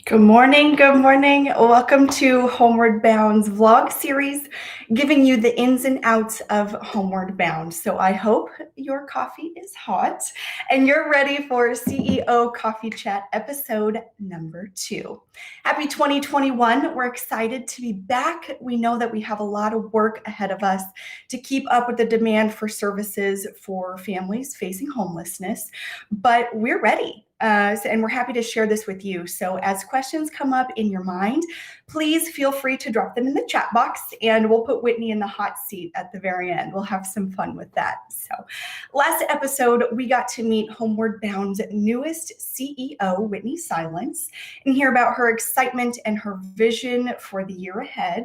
Good morning. Good morning. Welcome to Homeward Bound's vlog series, giving you the ins and outs of Homeward Bound. So I hope your coffee is hot and you're ready for CEO Coffee Chat episode number 2. Happy 2021. We're excited to be back. We know that we have a lot of work ahead of us to keep up with the demand for services for families facing homelessness, but we're ready. And we're happy to share this with you. So as questions come up in your mind, please feel free to drop them in the chat box and we'll put Whitney in the hot seat at the very end. We'll have some fun with that. So last episode, we got to meet Homeward Bound's newest CEO, Whitney Silence, and hear about her excitement and her vision for the year ahead.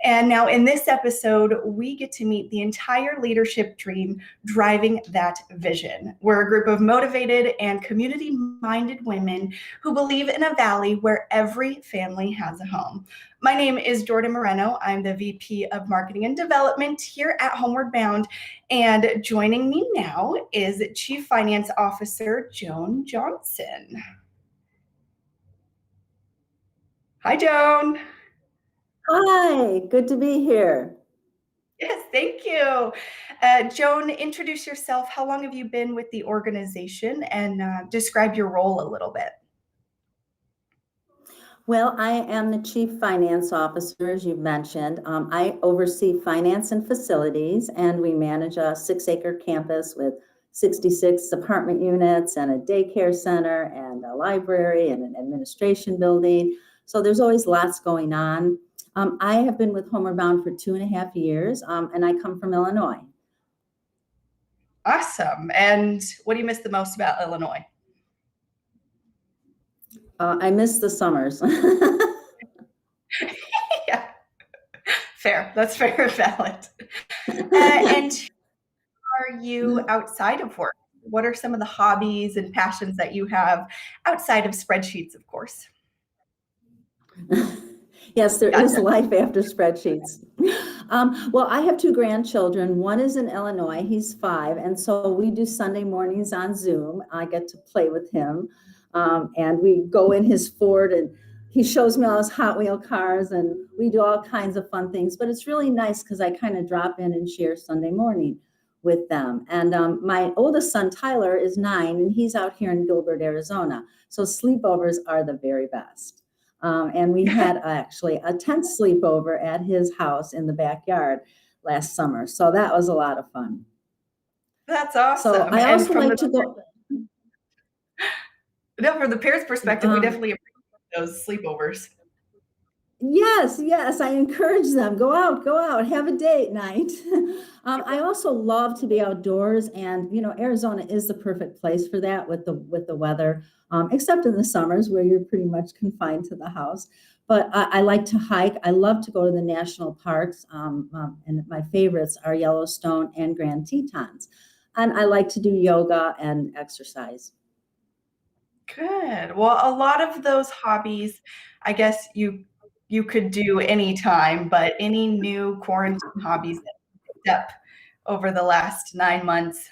And now in this episode, we get to meet the entire leadership team driving that vision. We're a group of motivated and community-minded women who believe in a valley where every family has a home. My name is Jordan Moreno. I'm the VP of Marketing and Development here at Homeward Bound. And joining me now is Chief Finance Officer Joan Johnson. Hi, Joan. Hi, good to be here. Yes, thank you. Joan, introduce yourself. How long have you been with the organization and describe your role a little bit? Well, I am the Chief Finance Officer, as you mentioned. I oversee finance and facilities, and we manage a 6-acre campus with 66 apartment units and a daycare center and a library and an administration building. So there's always lots going on. I have been with Homeward Bound for 2.5 years, and I come from Illinois. Awesome. And what do you miss the most about Illinois? I miss the summers. Yeah, fair. That's fair and valid. And are you outside of work? What are some of the hobbies and passions that you have outside of spreadsheets, of course? Yes, there is life after spreadsheets. Well, I have 2 grandchildren. One is in Illinois, he's 5, and so we do Sunday mornings on Zoom. I get to play with him, and we go in his Ford, and he shows me all his Hot Wheel cars, and we do all kinds of fun things. But it's really nice because I kind of drop in and share Sunday morning with them. And my oldest son, Tyler, is 9, and he's out here in Gilbert, Arizona. So sleepovers are the very best. And we had actually a tent sleepover at his house in the backyard last summer. So that was a lot of fun. That's awesome. So I also like to go. No, from the parents' perspective, we definitely appreciate those sleepovers. Yes, I encourage them. Go out, have a date night. I also love to be outdoors, and Arizona is the perfect place for that with the weather, except in the summers where you're pretty much confined to the house. But I like to hike. I love to go to the national parks, and my favorites are Yellowstone and Grand Tetons. And I like to do yoga and exercise. Good. Well, a lot of those hobbies, I guess you could do anytime, but any new quarantine hobbies that you picked up over the last 9 months?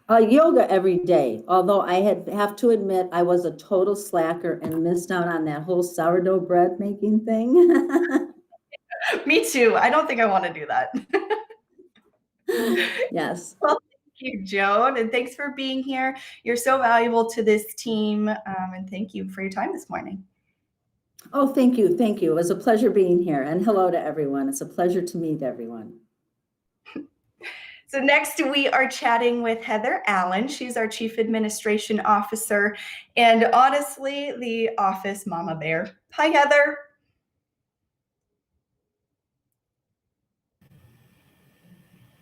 Yoga every day, although I have to admit I was a total slacker and missed out on that whole sourdough bread making thing. Me too. I don't think I want to do that. Yes. Well, thank you, Joan, and thanks for being here. You're so valuable to this team, and thank you for your time this morning. Oh, thank you. It was a pleasure being here, and hello to everyone. It's a pleasure to meet everyone. So next we are chatting with Heather Allen. She's our Chief Administration Officer and honestly, the office mama bear. Hi, Heather.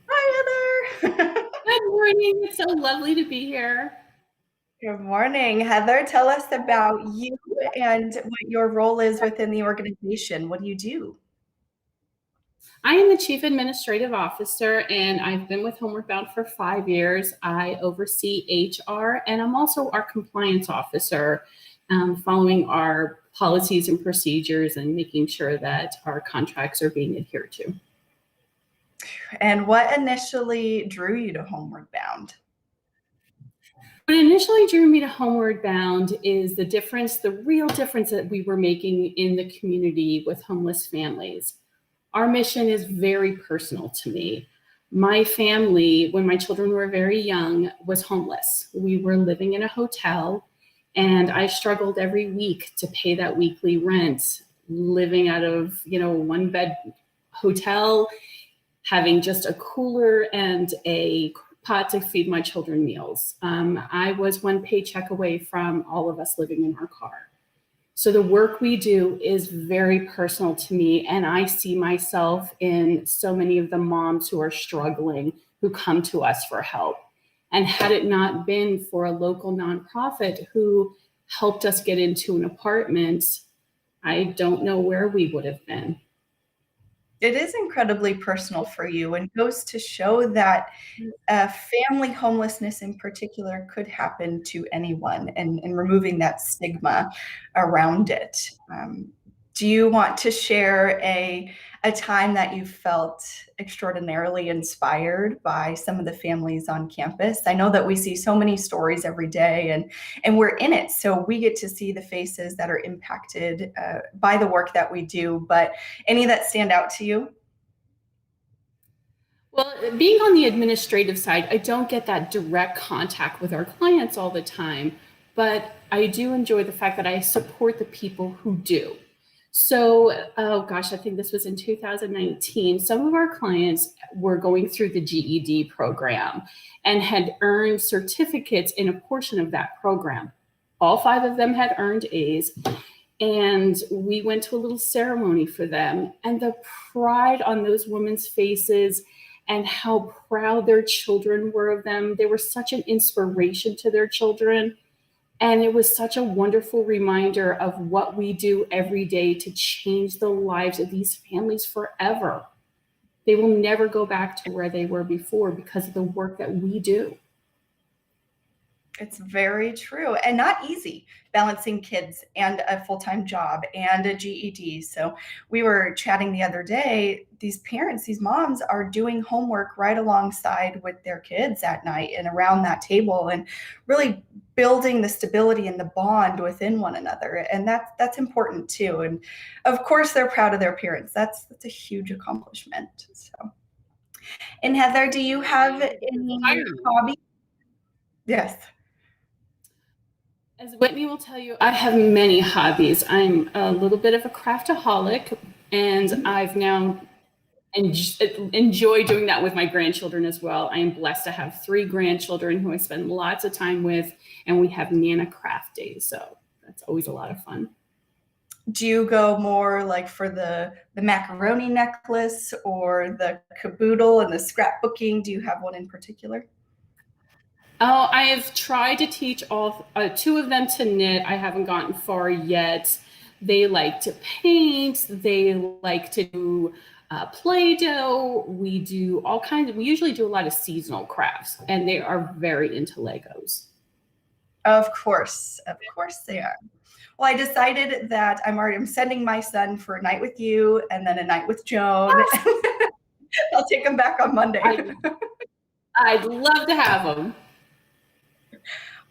Hi, Heather. Good morning. It's so lovely to be here. Good morning, Heather. Tell us about you and what your role is within the organization. What do you do? I am the Chief Administrative Officer, and I've been with Homeward Bound for 5 years. I oversee HR, and I'm also our compliance officer, following our policies and procedures and making sure that our contracts are being adhered to. And what initially drew you to Homeward Bound? What initially drew me to Homeward Bound is the real difference that we were making in the community with homeless families. Our mission is very personal to me. My family, when my children were very young, was homeless. We were living in a hotel, and I struggled every week to pay that weekly rent, living out of, one bed hotel, having just a cooler and a pot to feed my children meals. I was one paycheck away from all of us living in our car. So the work we do is very personal to me, and I see myself in so many of the moms who are struggling, who come to us for help. And had it not been for a local nonprofit who helped us get into an apartment, I don't know where we would have been. It is incredibly personal for you and goes to show that family homelessness in particular could happen to anyone, and removing that stigma around it. Do you want to share a time that you felt extraordinarily inspired by some of the families on campus? I know that we see so many stories every day, and we're in it, so we get to see the faces that are impacted by the work that we do, but any that stand out to you? Well, being on the administrative side, I don't get that direct contact with our clients all the time, but I do enjoy the fact that I support the people who do. So, oh gosh, I think this was in 2019. Some of our clients were going through the GED program and had earned certificates in a portion of that program. All 5 of them had earned A's. And we went to a little ceremony for them, and the pride on those women's faces and how proud their children were of them. They were such an inspiration to their children. And it was such a wonderful reminder of what we do every day to change the lives of these families forever. They will never go back to where they were before because of the work that we do. It's very true, and not easy balancing kids and a full-time job and a GED. So we were chatting the other day, these parents, these moms are doing homework right alongside with their kids at night and around that table, and really building the stability and the bond within one another. And that's important too. And of course they're proud of their parents. That's a huge accomplishment. So, and Heather, do you have any hobbies? Yes. As Whitney will tell you, I have many hobbies. I'm a little bit of a craftaholic, and I've now enjoy doing that with my grandchildren as well. I am blessed to have 3 grandchildren who I spend lots of time with, and we have Nana craft days. So that's always a lot of fun. Do you go more like for the macaroni necklace or the caboodle and the scrapbooking? Do you have one in particular? Oh, I have tried to teach all 2 of them to knit. I haven't gotten far yet. They like to paint. They like to do Play-Doh. We do all kinds of, we usually do a lot of seasonal crafts, and they are very into Legos. Of course they are. Well, I decided that I'm sending my son for a night with you and then a night with Joan. I'll take him back on Monday. I'd love to have them.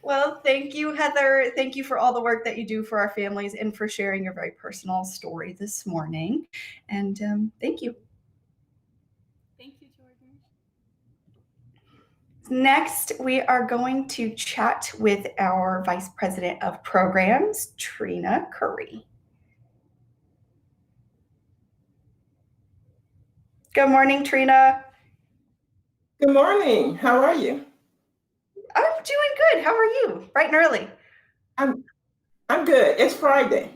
Well, thank you, Heather. Thank you for all the work that you do for our families and for sharing your very personal story this morning. And thank you. Thank you, Jordan. Next, we are going to chat with our Vice President of Programs, Trina Curry. Good morning, Trina. Good morning. How are you? I'm doing good. How are you? Bright and early. I'm good. It's Friday.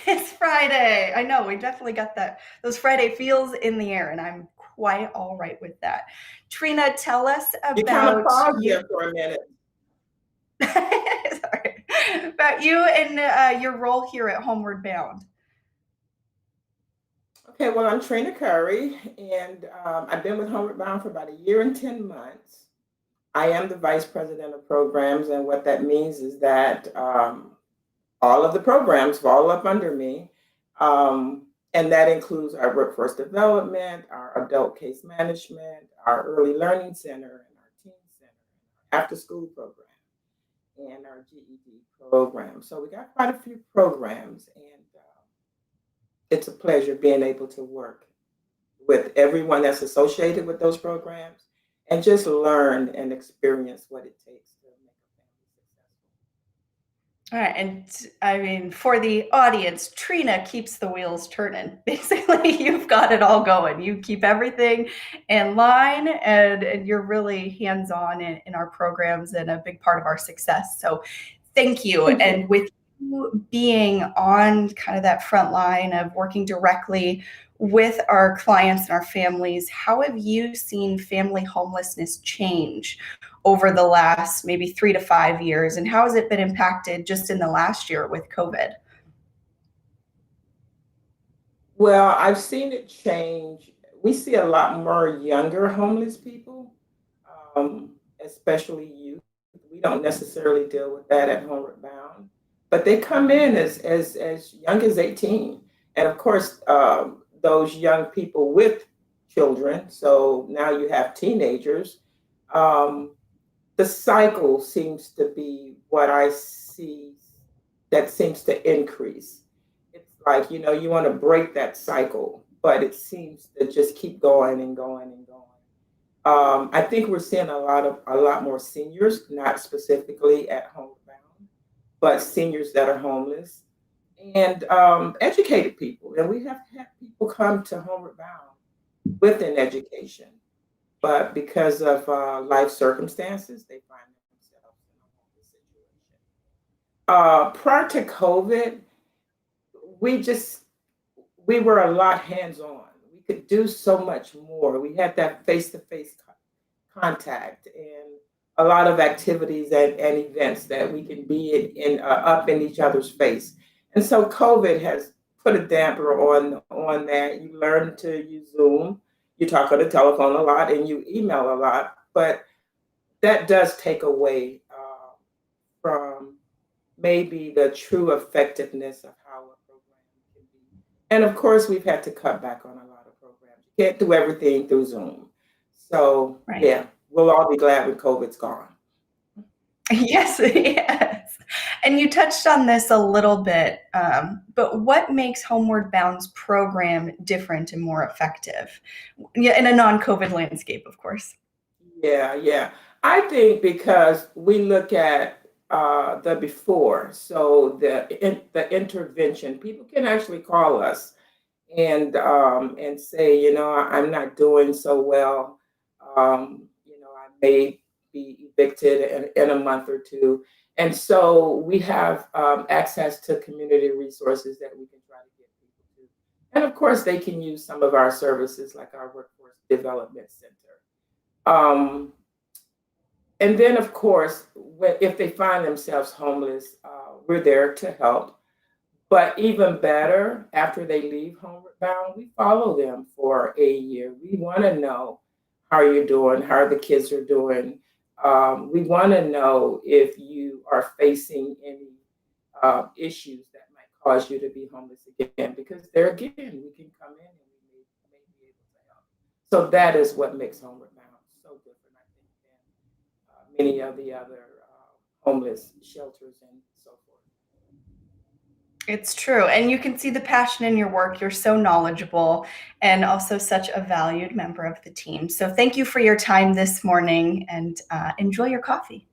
It's Friday. I know we definitely got those Friday feels in the air, and I'm quite all right with that. Trina, tell us about You kind of paused there for a minute. Sorry. About you and your role here at Homeward Bound. Okay, well, I'm Trina Curry, and I've been with Homeward Bound for about 1 year and 10 months. I am the Vice President of Programs, and what that means is that all of the programs fall up under me, and that includes our workforce development, our adult case management, our early learning center, and our teen center, after school program and our GED program. So we got quite a few programs, and it's a pleasure being able to work with everyone that's associated with those programs and just learn and experience what it takes to make a family successful. All right. And I mean, for the audience, Trina keeps the wheels turning. Basically, you've got it all going. You keep everything in line, and you're really hands-on in our programs and a big part of our success. So thank you. Thank you. And with you being on kind of that front line of working directly with our clients and our families, how have you seen family homelessness change over the last maybe 3 to 5 years? And how has it been impacted just in the last year with COVID? Well, I've seen it change. We see a lot more younger homeless people, especially youth. We don't necessarily deal with that at Homeward Bound, but they come in as young as 18. And of course, those young people with children, so now you have teenagers. The cycle seems to be what I see that seems to increase. It's like, you want to break that cycle, but it seems to just keep going and going and going. I think we're seeing a lot more seniors, not specifically at Homeward Bound, but seniors that are homeless and educated people. And we have had people come to Homeward Bound with an education, but because of life circumstances, they find themselves in a homeless situation. Prior to COVID, we were a lot hands-on. We could do so much more. We had that face-to-face contact and a lot of activities and events that we can be up in each other's face. And so COVID has put a damper on that. You learn to use Zoom. You talk on the telephone a lot and you email a lot, but that does take away from maybe the true effectiveness of how a program can be. And of course, we've had to cut back on a lot of programs. You can't do everything through Zoom. So Right. yeah, we'll all be glad when COVID's gone. Yes, yes. And you touched on this a little bit, but what makes Homeward Bound's program different and more effective? Yeah, in a non-COVID landscape, of course. Yeah. I think because we look at the before, so the intervention, people can actually call us and say, I'm not doing so well. I may be evicted in a month or two. And so we have access to community resources that we can try to get people to. And of course, they can use some of our services like our Workforce Development Center. And then, of course, if they find themselves homeless, we're there to help. But even better, after they leave Homeward Bound, we follow them for a year. We want to know how you're doing, how the kids are doing. We want to know if you are facing any issues that might cause you to be homeless again, because there again, we can come in and we may be able to help. So that is what makes Homeward Bound so different, I think, than many of the other homeless shelters and so forth. It's true. And you can see the passion in your work. You're so knowledgeable and also such a valued member of the team. So thank you for your time this morning, and enjoy your coffee.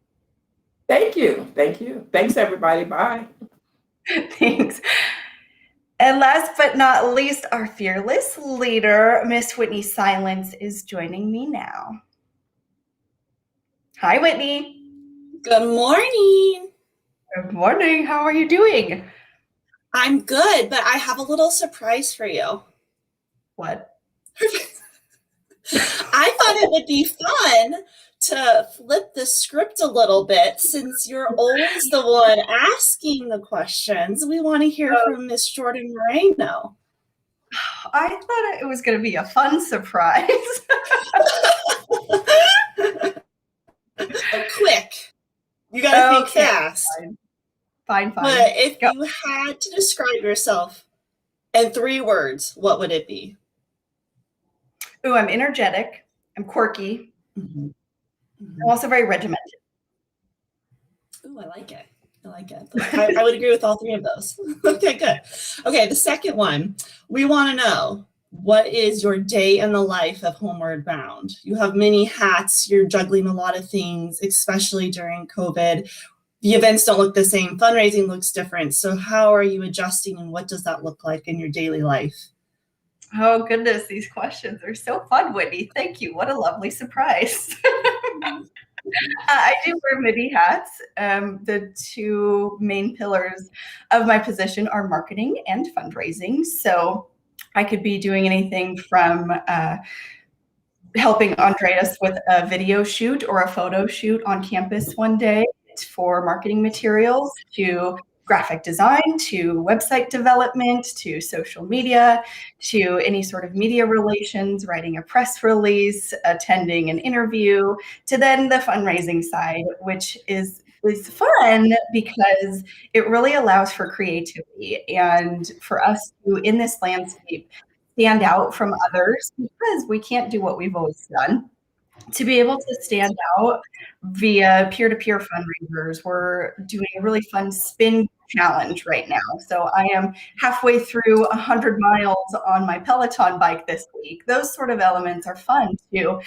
Thank you. Thanks, everybody. Bye. Thanks. And last but not least, our fearless leader, Miss Whitney Silence, is joining me now. Hi, Whitney. Good morning. Good morning. How are you doing? I'm good, but I have a little surprise for you. What? I thought it would be fun to flip the script a little bit, since you're always the one asking the questions. We want to hear from Miss Jordan Moreno. I thought it was going to be a fun surprise. Quick. You got to think Okay, fast. Fine. But if Go. you had to describe yourself in 3 words, what would it be? Ooh, I'm energetic. I'm quirky. Mm-hmm. I'm also very regimented. Ooh, I like it. I like it. I would agree with all three of those. Okay, good. Okay, the second one, we want to know, what is your day in the life of Homeward Bound? You have many hats. You're juggling a lot of things, especially during COVID. The events don't look the same. Fundraising looks different. So how are you adjusting, and what does that look like in your daily life? Oh, goodness. These questions are so fun, Whitney. Thank you. What a lovely surprise. I do wear many hats. The two main pillars of my position are marketing and fundraising. So I could be doing anything from helping Andreas with a video shoot or a photo shoot on campus one day for marketing materials, to graphic design, to website development, to social media, to any sort of media relations, writing a press release, attending an interview, to then the fundraising side, which is fun because it really allows for creativity and for us to, in this landscape, stand out from others because we can't do what we've always done. To be able to stand out via peer-to-peer fundraisers, we're doing a really fun spin challenge right now. So I am halfway through 100 miles on my Peloton bike this week. Those sort of elements are fun too.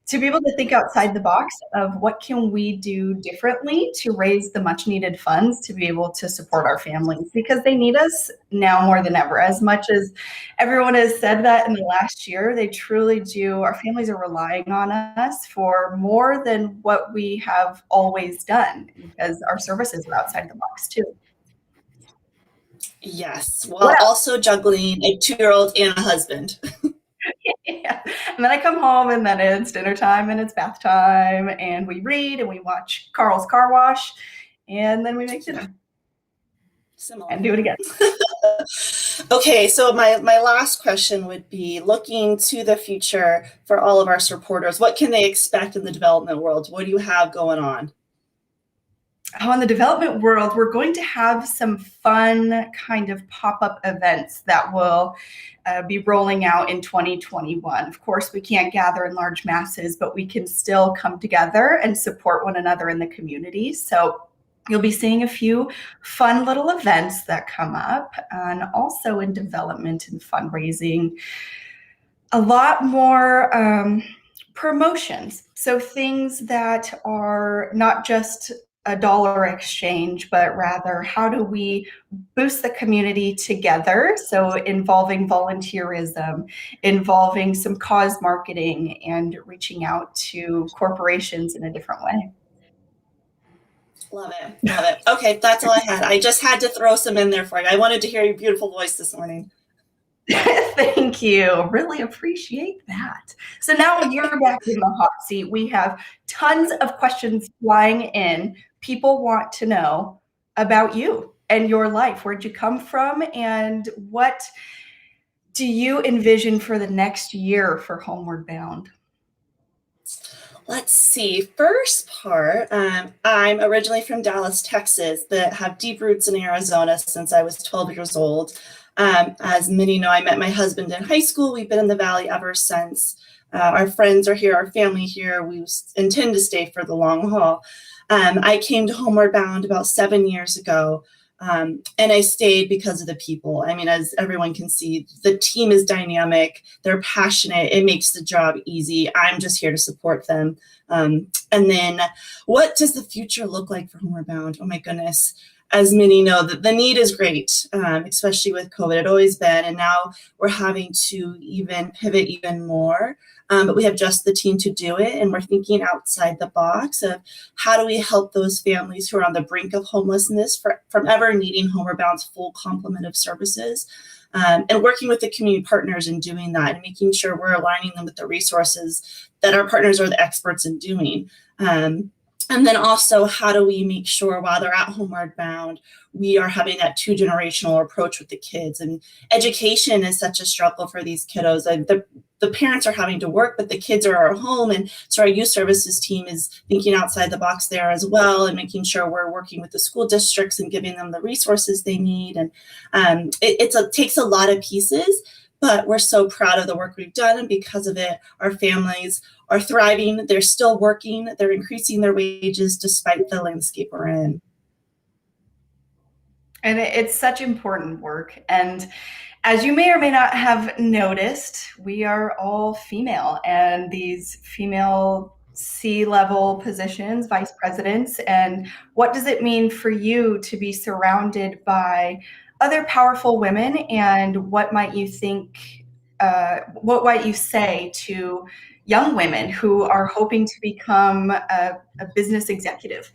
To be able to think outside the box of what can we do differently to raise the much needed funds to be able to support our families, because they need us now more than ever. As much as everyone has said that in the last year, they truly do. Our families are relying on us for more than what we have always done, because our services are outside the box too. Yes, while also juggling a 2-year-old and a husband. Yeah. And then I come home and then it's dinner time and it's bath time and we read and we watch Carl's Car Wash and then we make dinner. Similar. And do it again. Okay, so my last question would be, looking to the future for all of our supporters, what can they expect in the development world? What do you have going on? Oh, in the development world, we're going to have some fun kind of pop-up events that will be rolling out in 2021. Of course, we can't gather in large masses, but we can still come together and support one another in the community. So you'll be seeing a few fun little events that come up, and also in development and fundraising, a lot more promotions. So things that are not just a dollar exchange, but rather how do we boost the community together? So involving volunteerism, involving some cause marketing, and reaching out to corporations in a different way. Love it. Love it. Okay, that's all I had. I just had to throw some in there for you. I wanted to hear your beautiful voice this morning. Thank you. Really appreciate that. So now you're back in the hot seat. We have tons of questions flying in. People want to know about you and your life. Where'd you come from? And what do you envision for the next year for Homeward Bound? Let's see. First part, I'm originally from Dallas, Texas, but have deep roots in Arizona since I was 12 years old. As many know, I met my husband in high school. We've been in the Valley ever since. Our friends are here, our family here. We intend to stay for the long haul. I came to Homeward Bound about 7 years ago, and I stayed because of the people. I mean, as everyone can see, the team is dynamic. They're passionate. It makes the job easy. I'm just here to support them. And then what does the future look like for Homeward Bound? Oh my goodness. As many know, that the need is great, especially with COVID. It always been, and now we're having to even pivot even more. But we have just the team to do it, and we're thinking outside the box of how do we help those families who are on the brink of homelessness from ever needing Homeward Bound's full complement of services, and working with the community partners in doing that and making sure we're aligning them with the resources that our partners are the experts in doing. And then also, how do we make sure while they're at Homeward Bound, we are having that 2-generational approach with the kids? And education is such a struggle for these kiddos. The parents are having to work, but the kids are at home. And so our youth services team is thinking outside the box there as well, and making sure we're working with the school districts and giving them the resources they need. And it takes a lot of pieces, but we're so proud of the work we've done. And because of it, our families are thriving. They're still working. They're increasing their wages despite the landscape we're in. And it's such important work. And as you may or may not have noticed, we are all female, and these female C-level positions, vice presidents. And what does it mean for you to be surrounded by other powerful women? And what might you think, what might you say to young women who are hoping to become a business executive?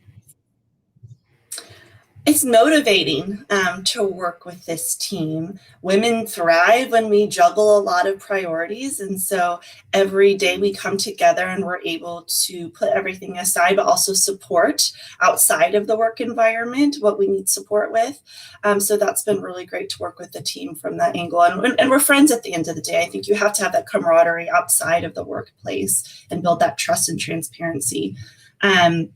It's motivating to work with this team. Women thrive when we juggle a lot of priorities. And so every day we come together and we're able to put everything aside, but also support outside of the work environment what we need support with. So that's been really great to work with the team from that angle. And we're friends at the end of the day. I think you have to have that camaraderie outside of the workplace and build that trust and transparency. And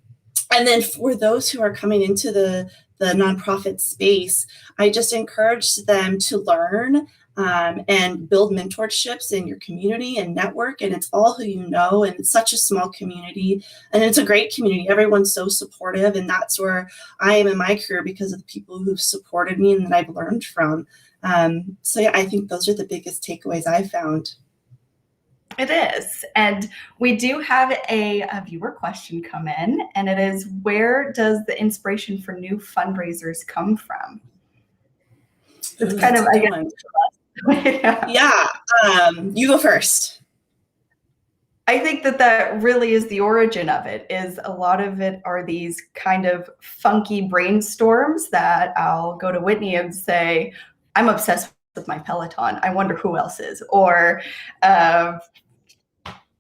then for those who are coming into the nonprofit space, I just encourage them to learn and build mentorships in your community and network. And it's all who you know. And it's such a small community. And it's a great community. Everyone's so supportive. And that's where I am in my career because of the people who've supported me and that I've learned from. So yeah, I think those are the biggest takeaways I found. It is. And we do have a viewer question come in, and it is, where does the inspiration for new fundraisers come from? It's kind of, I guess, you go first. I think that really is the origin of it. Is a lot of it are these kind of funky brainstorms that I'll go to Whitney and say, I'm obsessed with my Peloton. I wonder who else is. Or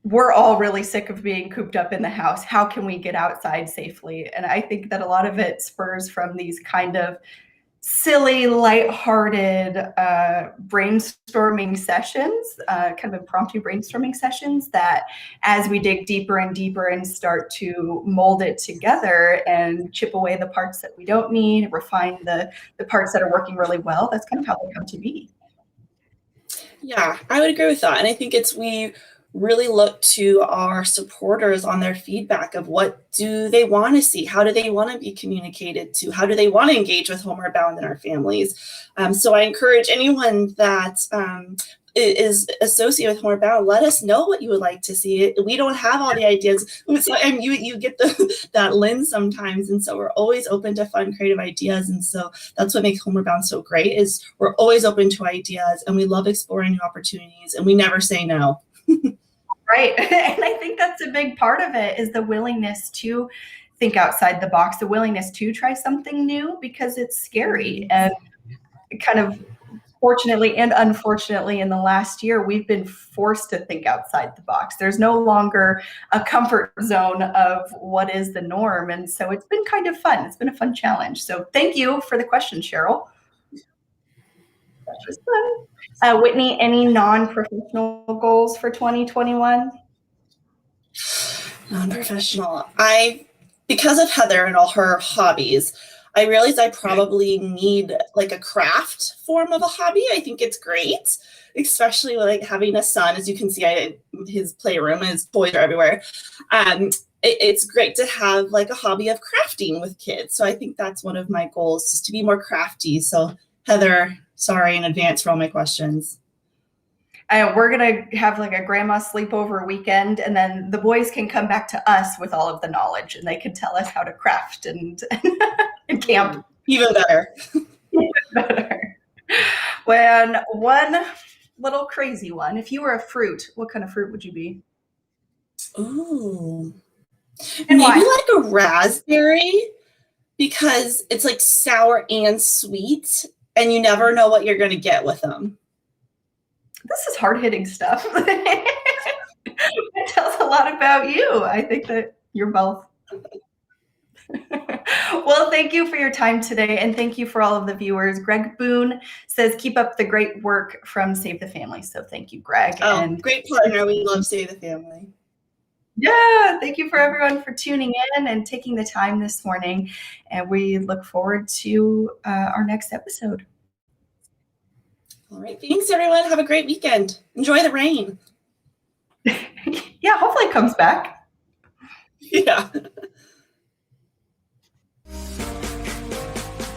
we're all really sick of being cooped up in the house. How can we get outside safely? And I think that a lot of it spurs from these kind of silly, lighthearted brainstorming sessions, kind of impromptu brainstorming sessions that as we dig deeper and deeper and start to mold it together and chip away the parts that we don't need, refine the parts that are working really well, that's kind of how they come to be. Yeah, I would agree with that. And I think we really look to our supporters on their feedback of what do they want to see? How do they want to be communicated to? How do they want to engage with Homeward Bound and our families? So I encourage anyone that is associated with Homeward Bound, let us know what you would like to see. We don't have all the ideas. And you get that lens sometimes. And so we're always open to fun, creative ideas. And so that's what makes Homeward Bound so great is we're always open to ideas and we love exploring new opportunities and we never say no. Right. And I think that's a big part of it is the willingness to think outside the box, the willingness to try something new because it's scary. And kind of fortunately and unfortunately in the last year, we've been forced to think outside the box. There's no longer a comfort zone of what is the norm. And so it's been kind of fun. It's been a fun challenge. So thank you for the question, Cheryl. That was fun. Whitney, any non-professional goals for 2021? Non-professional. Because of Heather and all her hobbies, I realized I probably need like a craft form of a hobby. I think it's great, especially like having a son. As you can see, his playroom, his toys are everywhere. It's great to have like a hobby of crafting with kids. So I think that's one of my goals is to be more crafty. So Heather, sorry in advance for all my questions. We're going to have like a grandma sleepover weekend, and then the boys can come back to us with all of the knowledge, and they can tell us how to craft and camp. Even better. Even better. When one little crazy one, if you were a fruit, what kind of fruit would you be? Ooh. And maybe why? like a raspberry because it's like sour and sweet, and you never know what you're going to get with them. This is hard-hitting stuff. It tells a lot about you. I think that you're both. Well, thank you for your time today, and thank you for all of the viewers. Greg Boone says, keep up the great work from Save the Family. So thank you, Greg. Oh, and great partner. We love Save the Family. Yeah, thank you for everyone for tuning in and taking the time this morning. And we look forward to our next episode. All right. Thanks, everyone. Have a great weekend. Enjoy the rain. Yeah, hopefully it comes back. Yeah.